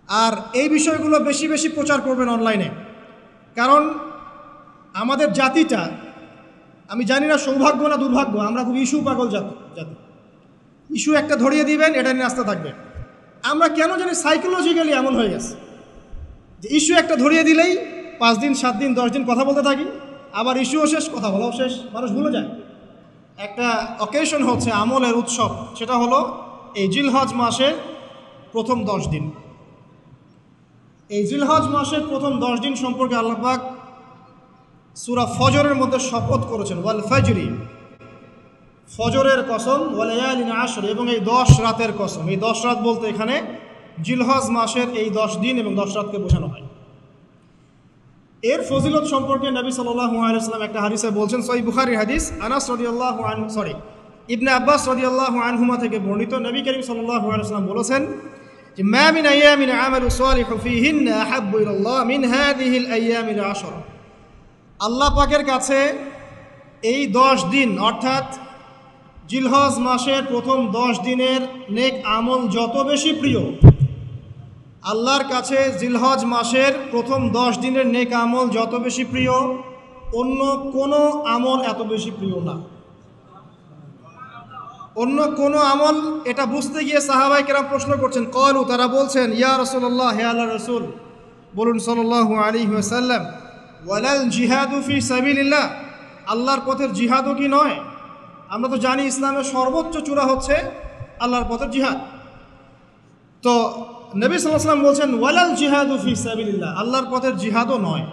আর এই বিষয়গুলো বেশি বেশি প্রচার করবেন অনলাইনে, কারণ আমাদের জাতিটা, আমি জানি না সৌভাগ্য না দুর্ভাগ্য, আমরা খুব ইস্যু পাগল জাতি। ইস্যু একটা ধরিয়ে দিবেন, এটা নিয়ে আসতে থাকবে। আমরা কেন জানি সাইকোলজিক্যালি এমন হয়ে গেছে যে ইস্যু একটা ধরিয়ে দিলেই 5 দিন 7 দিন 10 দিন কথা বলতে থাকি, আবার ইস্যুও শেষ, কথা বলাও শেষ, মানুষ ভুলে যায়। একটা অকেশন হচ্ছে আমলের উৎসব, সেটা হলো এই জিলহজ মাসের প্রথম 10 দিন। এই জিলহজ মাসের প্রথম 10 দিন সম্পর্কে আল্লাহ পাক সূরা ফজরের মধ্যে শপথ করেছেন, ওয়াল ফাজরি, ফজরের কসম, ওয়া লায়ালিন আশর, এবং এই 10 রাতের কসম। এই 10 রাত বলতে এখানে জিলহজ মাসের এই 10 দিন এবং 10 রাতকে বোঝানো হয়। এর ফজিলত সম্পর্কে নবী সাল্লাল্লাহু আলাইহি ওয়াসাল্লাম একটা হাদিসে বলছেন, সহিহ বুখারীর হাদিস, আনাস রাদিয়াল্লাহু আনহু, ইবনে আব্বাস রাদিয়াল্লাহু আনহুমা থেকে বর্ণিত, নবী করিম সাল্লাল্লাহু আলাইহি ওয়াসাল্লাম বলেছেন যে মা মিন আইয়ামিন আমালু সালিহু ফীহিন্না আহাব্বু ইলাল্লাহ মিন হাযিহিল আইয়ামিল 10। আল্লাহ পাকের কাছে এই 10 দিন অর্থাৎ জিলহজ মাসের প্রথম 10 দিনের নেক আমল যত বেশি প্রিয়, আল্লাহর কাছে জিলহজ মাসের প্রথম 10 দিনের নেক আমল যত বেশি প্রিয়, অন্য কোনো আমল এত বেশি প্রিয় না। অন্য কোনো আমল, এটা বুঝতে গিয়ে সাহাবায়ে কেরাম প্রশ্ন করছেন, ক্বালু, তারা বলছেন, ইয়া রাসূলুল্লাহ, হে আল্লাহর রাসূল, বলুন সাল্লাল্লাহু আলাইহি ওয়াসাল্লাম, ওয়ালাল জিহাদু ফি সাবিলিল্লাহ, আল্লাহর পথের জিহাদও কি নয়? আমরা তো জানি ইসলামের সর্বোচ্চ চূড়া হচ্ছে আল্লাহর পথের জিহাদ। তো নবী সাল্লাল্লাহু আলাইহি ওয়াসাল্লাম বলছেন, ওয়ালাল জিহাদু ফি সাবিলিল্লাহ, আল্লাহর পথের জিহাদও নয়,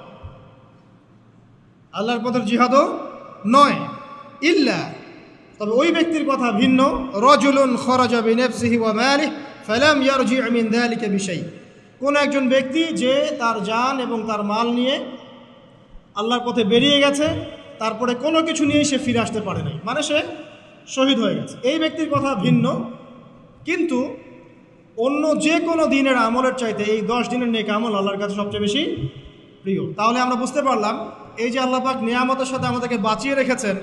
আল্লাহর পথের জিহাদও নয়, ইল্লা, তবে ওই ব্যক্তির কথা ভিন্ন, রাজুলুন খরাজা বিনাফসিহি ওয়া মালিহি ফালাম ইয়ারজি মিন যালিকা বিশাই, কোন একজন ব্যক্তি যে তার জান এবং তার মাল নিয়ে আল্লাহর পথে বেরিয়ে গেছে, তারপরে কোনো কিছু নিয়েই সে ফিরে আসতে পারে নাই, মানে সে শহীদ হয়ে গেছে, এই ব্যক্তির কথা ভিন্ন। কিন্তু অন্য যে কোনো দিনের আমলের চাইতে এই 10 দিনের নেক আমল আল্লাহর কাছে সবচেয়ে বেশি প্রিয়। তাহলে আমরা বুঝতে পারলাম, এই যে আল্লাহ পাক নিয়ামতের সাথে আমাদেরকে বাঁচিয়ে রেখেছেন,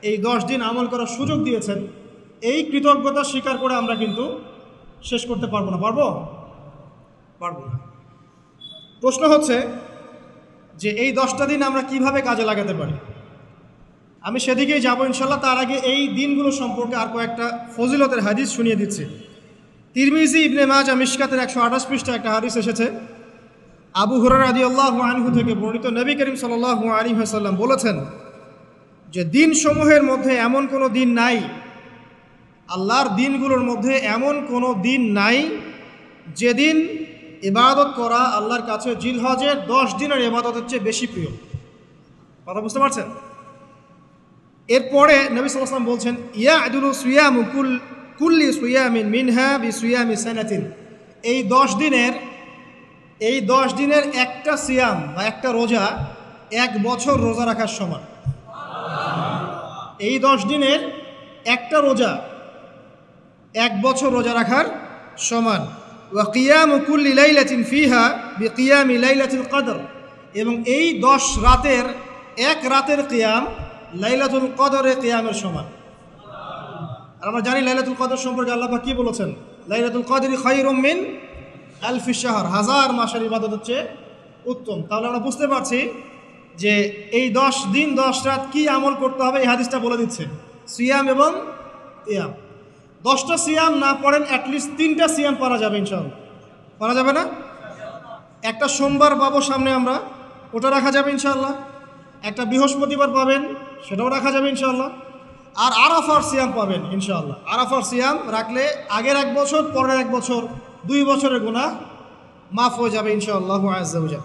এই 10 দিন আমল করার সুযোগ দিয়েছেন, এই কৃতজ্ঞতা স্বীকার করে আমরা কিন্তু শেষ করতে পারবো না। পারবো না। প্রশ্ন হচ্ছে যে এই 10টা দিন আমরা কিভাবে কাজে লাগাতে পারি। আমি সেদিকেই যাবো ইনশাল্লাহ। তার আগে এই দিনগুলো সম্পর্কে আর কয়েকটা ফজিলতের হাদিস শুনিয়ে দিচ্ছি। তিরমিজি, ইবনে মাজাহ, মিশকাতের 128 পৃষ্ঠা একটা হাদিস এসেছে, আবু হুরায়রা রাদিয়াল্লাহু আনহু থেকে বর্ণিত, নবী করিম সাল্লাল্লাহু আলাইহি ওয়াসাল্লাম বলেছেন যে দিনসমূহের মধ্যে এমন কোনো দিন নাই, আল্লাহর দিনগুলোর মধ্যে এমন কোনো দিন নাই যেদিন ইবাদত করা আল্লাহর কাছে জিলহজের 10 দিনের ইবাদতের চেয়ে বেশি প্রিয়। কথা বুঝতে পারছেন? এরপরে নবী সাল্লাল্লাহু আলাইহি ওয়াসাল্লাম বলছেন, ইয়াদুলু সিয়ামু কুল্লি সিয়ামিন মিনহা বিসিয়ামি সানাতিন, এই 10 দিনের একটা সিয়াম বা একটা রোজা 1 বছর রোজা রাখার সমান। এই 10 দিনের একটা রোজা 1 বছর রোজা রাখার সমান। ওয়া কিয়ামু কুল্লি লাইলাতিন ফিহা বিকিয়ামি লাইলাতুল কদর, এবং এই 10 রাতের এক রাতের কিয়াম লাইলাতুল কদরের কিয়ামের সমান। আর আমরা জানি লাইলাতুল কদর সম্পর্কে আল্লাহ পাক কি বলেছেন, লাইলাতুল কদরি খায়রুম মিন আলফি শাহর, 1000 মাসের ইবাদত হচ্ছে উত্তম। তাহলে আমরা বুঝতে পারছি যে এই 10 দিন 10 রাত কি আমল করতে হবে, এই হাদিসটা বলে দিচ্ছে। সিয়াম এবং কিয়াম, 10টা সিয়াম না পড়েন, অ্যাটলিস্ট 3টা সিয়াম পারা যাবে ইনশাআল্লাহ। পারা যাবে না? একটা সোমবার পাবো সামনে আমরা, ওটা রাখা যাবে ইনশাআল্লাহ। একটা বৃহস্পতিবার পাবেন, সেটাও রাখা যাবে ইনশাআল্লাহ। আর আরাফার সিয়াম পাবেন ইনশাআল্লাহ। আরাফার সিয়াম রাখলে আগের 1 বছর পরের 1 বছর 2 বছরের গুনাহ মাফ হয়ে যাবে ইনশাআল্লাহু আযজা ওয়া জাল।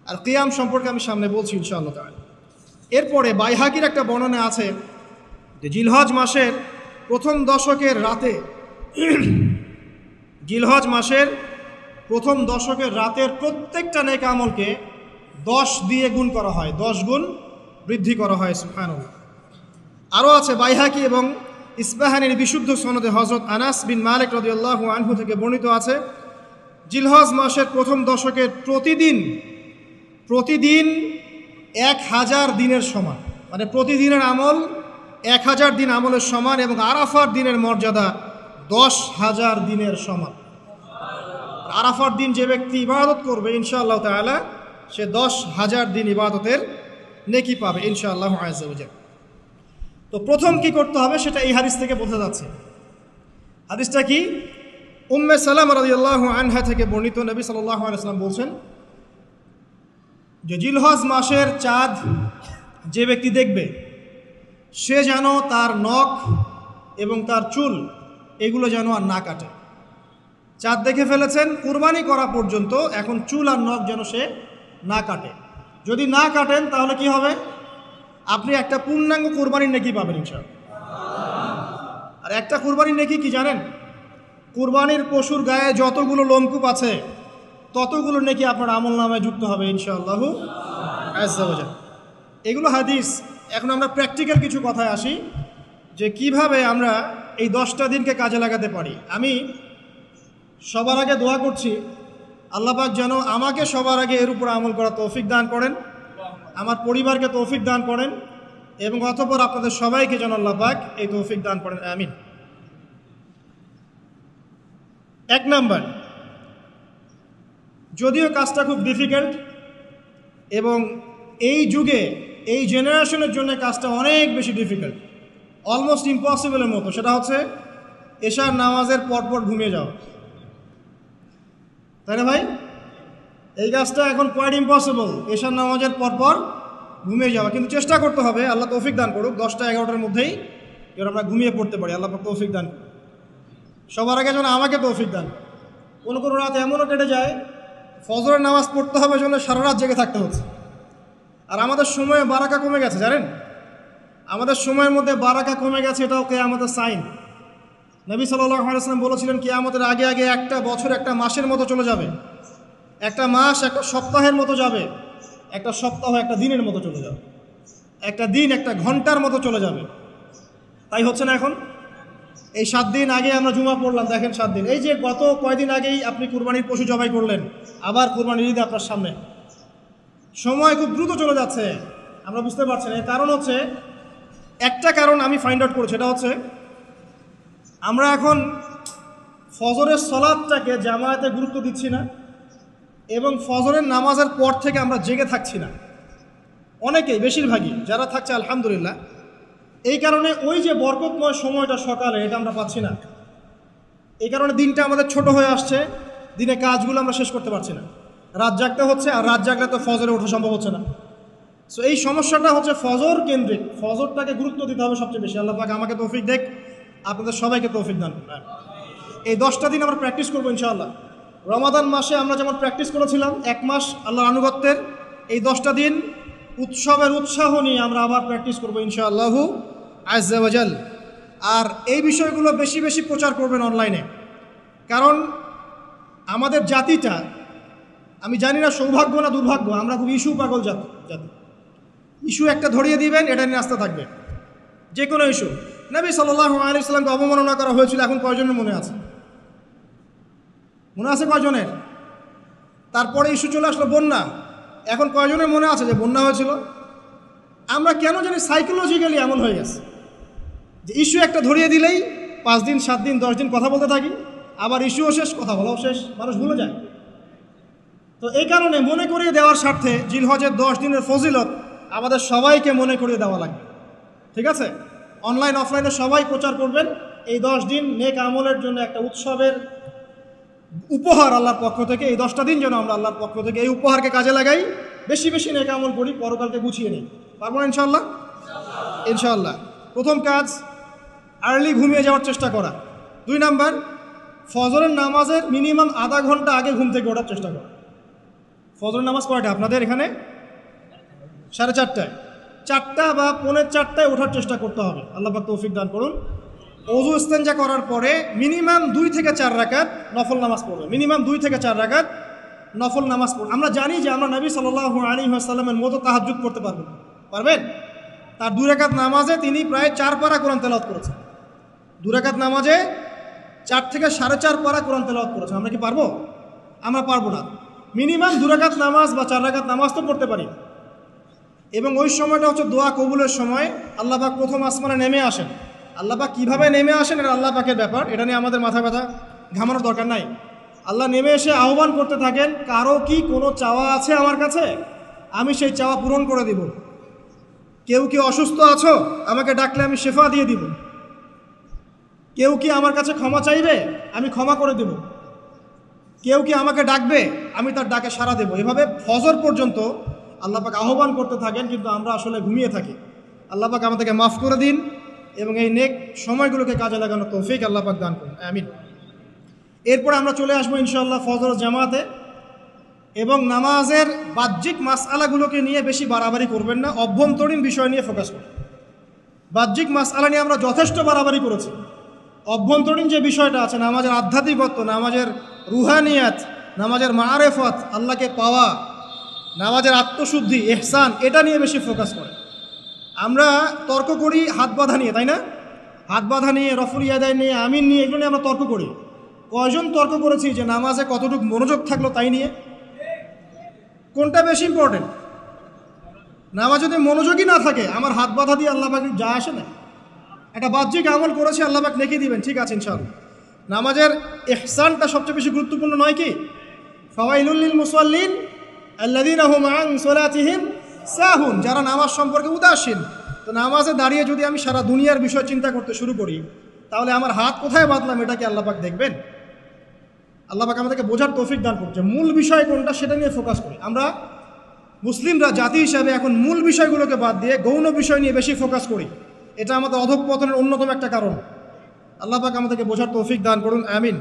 আর কিয়াম সম্পর্কে আমি সামনে বলছি ইনশাআল্লাহ তাআলা। এরপরে বাইহাকির একটা বর্ণনা আছে যে জিলহজ মাসের প্রথম দশকের রাতে, জিলহজ মাসের প্রথম দশকের রাতের প্রত্যেকটা নেক আমলকে 10 দিয়ে গুণ করা হয়, 10 গুণ বৃদ্ধি করা হয়। সুবহানাল্লাহ। আরও আছে বাইহাকি এবং ইসবাহানির বিশুদ্ধ সনদে হযরত আনাস বিন মালিক রাদিয়াল্লাহু আনহু থেকে বর্ণিত আছে, জিলহজ মাসের প্রথম দশকের প্রতিদিন 1000 দিনের সমান, মানে প্রতিদিনের আমল 1000 দিন আমলের সমান, এবং আরাফার দিনের মর্যাদা 10,000 দিনের সমান। আরাফার দিন যে ব্যক্তি ইবাদত করবে ইনশাআল্লাহ তাআলা সে 10,000 দিন ইবাদতের নেকি পাবে ইনশাআল্লাহ আযজা ওয়া জাল। তো প্রথম কি করতে হবে সেটা এই হাদিস থেকে বোঝা যাচ্ছে। হাদিসটা কি? উম্মে সালামা রাদিয়াল্লাহু আনহা থেকে বর্ণিত, নবী সাল্লাল্লাহু আলাইহি ওয়াসাল্লাম বলছেন যে জিলহজ মাসের চাঁদ যে ব্যক্তি দেখবে সে যেন তার নখ এবং তার চুল এগুলো যেন আর না কাটে। চাঁদ দেখে ফেলেছেন, কুরবানি করা পর্যন্ত এখন চুল আর নখ যেন সে না কাটে। যদি না কাটেন তাহলে কি হবে? আপনি একটা পূর্ণাঙ্গ কুরবানির নেকি পাবেন ইনশাআল্লাহ। আর একটা কুরবানির নেকি কি জানেন? কুরবানির পশুর গায়ে যতগুলো লোমকূপ আছে ততগুলো নেকি আপনার আমল নামায় যুক্ত হবে ইনশাআল্লাহু আযজা ওয়া জাল। এগুলো হাদিস। এখন আমরা প্র্যাকটিক্যাল কিছু কথায় আসি যে কিভাবে আমরা এই 10টা দিনকে কাজে লাগাতে পারি। আমি সবার আগে দোয়া করছি আল্লাহ পাক যেন আমাকে সবার আগে এর উপর আমল করার তৌফিক দান করেন, আমার পরিবারকে তৌফিক দান করেন এবং অতঃপর আপনাদের সবাইকে যেন আল্লাহ পাক এই তৌফিক দান করেন, আমিন। 1 নাম্বার, যদিও কাজটা খুব ডিফিকাল্ট এবং এই যুগে এই জেনারেশনের জন্য কাজটা অনেক বেশি ডিফিকাল্ট, অলমোস্ট ইম্পসিবলের মতো, সেটা হচ্ছে এশার নামাজের পরপর ঘুমিয়ে যাওয়া। তাই না ভাই? এই কাজটা এখন কোয়াইট ইম্পসিবল, এশার নামাজের পরপর ঘুমিয়ে যাওয়া। কিন্তু চেষ্টা করতে হবে, আল্লাহ তৌফিক দান করুক, 10টা 11টার মধ্যেই যেন আমরা ঘুমিয়ে পড়তে পারি। আল্লাহ পাক তৌফিক দান করুক। সবার আগে যেন আমাকে তৌফিক দান। কোনো কোনো রাত এমনও কেটে যায় ফজরের নামাজ পড়তে হবে জন্য সারা রাত জেগে থাকতে হচ্ছে। আর আমাদের সময়ে বারাকা কমে গেছে, জানেন? আমাদের সময়ের মধ্যে বারাকা কমে গেছে, এটাও কিয়ামতের সাইন। নবী সাল্লাল্লাহু আলাইহি ওয়াসাল্লাম বলেছিলেন কিয়ামতের আগে আগে একটা বছর একটা মাসের মতো চলে যাবে, একটা মাস একটা সপ্তাহের মতো যাবে, একটা সপ্তাহ একটা দিনের মতো চলে যাবে, একটা দিন একটা ঘন্টার মতো চলে যাবে। তাই হচ্ছে না এখন? এই 7 দিন আগে আমরা জুমা পড়লাম, দেখেন 7 দিন। এই যে গত কয়দিন আগেই আপনি কুরবানির পশু জবাই করলেন, আবার কুরবানির ঈদ আপনার সামনে। সময় খুব দ্রুত চলে যাচ্ছে, আমরা বুঝতে পারছি না। এর কারণ হচ্ছে, একটা কারণ আমি ফাইন্ড আউট করেছি, সেটা হচ্ছে আমরা এখন ফজরের সলাতটাকে জামায়াতে গুরুত্ব দিচ্ছি না এবং ফজরের নামাজের পর থেকে আমরা জেগে থাকছি না। অনেকেই, বেশিরভাগই যারা থাকছে আলহামদুলিল্লাহ। এই কারণে ওই যে বরকতময় সময়টা সকালে, এটা আমরা পাচ্ছি না। এই কারণে দিনটা আমাদের ছোট হয়ে আসছে, দিনে কাজগুলো আমরা শেষ করতে পারছি না, রাত জাগতে হচ্ছে। আর রাত জাগলে তো ফজরে ওঠা সম্ভব হচ্ছে না। সো এই সমস্যাটা হচ্ছে ফজর কেন্দ্রিক, ফজরটাকে গুরুত্ব দিতে হবে সবচেয়ে বেশি। আল্লাহ পাক আমাকে তৌফিক দেখ, আপনাদের সবাইকে তৌফিক দান করুন। এই 10টা দিন আমরা প্র্যাকটিস করবো ইনশাআল্লাহ। রমাদান মাসে আমরা যেমন প্র্যাকটিস করেছিলাম 1 মাস আল্লাহর আনুগত্যের, এই 10টা দিন উৎসবের উৎসাহ নিয়ে আমরা আবার প্র্যাকটিস করবো ইনশাআল্লাহু আযজা ওয়া জাল। আর এই বিষয়গুলো বেশি বেশি প্রচার করবেন অনলাইনে, কারণ আমাদের জাতিটা, আমি জানি না সৌভাগ্য না দুর্ভাগ্য, আমরা খুব ইস্যু পাগল জাতি। ইস্যু একটা ধরিয়ে দিবেন, এটা নিয়ে আসতে থাকবে, যে কোনো ইস্যু। নবী সাল্লাল্লাহু আলাইহি ওয়াসাল্লামকে অবমাননা করা হয়েছিল, এখন কয়জনের মনে আছে? মনে আছে কয়জনের? তারপরে ইস্যু চলে আসলো বন্যা, এখন কয়জনের মনে আছে যে বন্যা হয়েছিল? আমরা কেন জানি সাইকোলজিক্যালি এমন হয়ে গেছে যে ইস্যু একটা ধরিয়ে দিলেই 5 দিন 7 দিন 10 দিন কথা বলতে থাকি, আবার ইস্যুও শেষ, কথা বলাও শেষ, মানুষ ভুলে যায়। তো এই কারণে মনে করিয়ে দেওয়ার স্বার্থে জিলহজের 10 দিনের ফজিলত আমাদের সবাইকে মনে করিয়ে দেওয়া লাগবে, ঠিক আছে? অনলাইন অফলাইনে সবাই প্রচার করবেন। এই 10 দিন নেক আমলের জন্য একটা উৎসবের উপহার আল্লাহর পক্ষ থেকে। এই 10টা দিন যেন আমরা আল্লাহর পক্ষ থেকে এই উপহারকে কাজে লাগাই, বেশি বেশি নেক আমল করি, পরকালকে গুছিয়ে নিই। পারবো না ইনশাআল্লাহ? ইনশাআল্লাহ। প্রথম কাজ, আর্লি ঘুমিয়ে যাওয়ার চেষ্টা করা। 2 নাম্বার, ফজরের নামাজের মিনিমাম আধা ঘন্টা আগে ঘুম থেকে ওঠার চেষ্টা করা। ফজরের নামাজ কয়টা আপনাদের এখানে? 4:30টায়। 4টা বা 4:45টায় ওঠার চেষ্টা করতে হবে। আল্লাহ পাক তৌফিক দান করুন। ওযু ইস্তেনজা করার পরে মিনিমাম 2 থেকে 4 রাকাত নফল নামাজ পড়বে, মিনিমাম 2 থেকে 4 রাকাত নফল নামাজ পড়বে। আমরা জানি যে আমরা নবী সাল্লাল্লাহু আলাইহি ওয়াসাল্লামের মতো তাহাজ্জুদ করতে পারবো, পারবেন? তার 2 রাকাত নামাজে তিনি প্রায় 4 পারা কোরআন তেলাওয়াত করেছেন। 2 রাকাত নামাজে 4 থেকে 4.5 পারা কোরআন তেলাওয়াত করেছেন। আমরা কি পারবো? আমরা পারবো না। মিনিমাম 2 রাকাত নামাজ বা 4 রাকাত নামাজ তো পড়তে পারি। এবং ওই সময়টা হচ্ছে দোয়া কবুলের সময়। আল্লাহ পাক প্রথম আসমানে নেমে আসেন। আল্লাহ পাক কীভাবে নেমে আসেন এটা আল্লাহ পাকের ব্যাপার, এটা নিয়ে আমাদের মাথা ব্যথা ঘামানোর দরকার নাই। আল্লাহ নেমে এসে আহ্বান করতে থাকেন, কারো কি কোনো চাওয়া আছে আমার কাছে, আমি সেই চাওয়া পূরণ করে দিব। কেউ কি অসুস্থ আছো, আমাকে ডাকলে আমি শেফা দিয়ে দিব। কেউ কি আমার কাছে ক্ষমা চাইবে, আমি ক্ষমা করে দেব। কেউ কি আমাকে ডাকবে, আমি তার ডাকে সাড়া দেব। এভাবে ফজর পর্যন্ত আল্লাহ পাক আহ্বান করতে থাকেন, কিন্তু আমরা আসলে ঘুমিয়ে থাকি। আল্লাহ পাক আমাদেরকে মাফ করে দিন এবং এই নেক সময়গুলোকে কাজে লাগানোর তৌফিক আল্লাহ পাক দান করুন, আমিন। এরপরে আমরা চলে আসবো ইনশাআল্লাহ ফজর জামাতে, এবং নামাজের বাহ্যিক মাসআলাগুলোকে নিয়ে বেশি বাড়াবাড়ি করবেন না, অভ্যন্তরীণ বিষয় নিয়ে ফোকাস করবেন। বাহ্যিক মাসআলা নিয়ে আমরা যথেষ্ট বাড়াবাড়ি করেছি। অভ্যন্তরীণ যে বিষয়টা আছে, নামাজের আধ্যাত্মিকত্ব, নামাজের রুহানিয়াত, নামাজের মাআরিফাত, আল্লাহকে পাওয়া, নামাজের আত্মশুদ্ধি, ইহসান, এটা নিয়ে বেশি ফোকাস করে। আমরা তর্ক করি হাত বাঁধা নিয়ে, তাই না? হাত বাঁধা নিয়ে, রফুল ইয়াদাই নিয়ে, আমিন নিয়ে, এগুলো নিয়ে আমরা তর্ক করি। কয়জন তর্ক করেছি যে নামাজে কতটুকু মনোযোগ থাকলো তাই নিয়ে? কোনটা বেশি ইম্পর্টেন্ট? নামাজ যদি মনোযোগই না থাকে, আমার হাত বাঁধা দিয়ে আল্লাহ পাক যা আসে না। একটা বাহ্যিক আমল করেছি, আল্লাহ পাক নেকি দিবেন, ঠিক আছে ইনশাআল্লাহ। নামাজের ইহসানটা সবচেয়ে বেশি গুরুত্বপূর্ণ নয় কি? ফাওয়াইলুল লিল মুসাল্লিন আল্লাযীনা হুম আন সালাতিহিম সাহুন, যারা নামাজ সম্পর্কে উদাসীন। তো নামাজে দাঁড়িয়ে যদি আমি সারা দুনিয়ার বিষয় চিন্তা করতে শুরু করি, তাহলে আমার হাত কোথায় বাঁধলাম এটা কি আল্লাহ পাক দেখবেন? আল্লাহ পাক আমাদেরকে বোঝার তৌফিক দান করছে। মূল বিষয় কোনটা সেটা নিয়ে ফোকাস করি। আমরা মুসলিমরা জাতি হিসাবে এখন মূল বিষয়গুলোকে বাদ দিয়ে গৌণ বিষয় নিয়ে বেশি ফোকাস করি। এটা আমাদের অধঃপতনের অন্যতম একটা কারণ। আল্লাহ পাক আমাদেরকে বোঝার তৌফিক দান করুন, আমিন।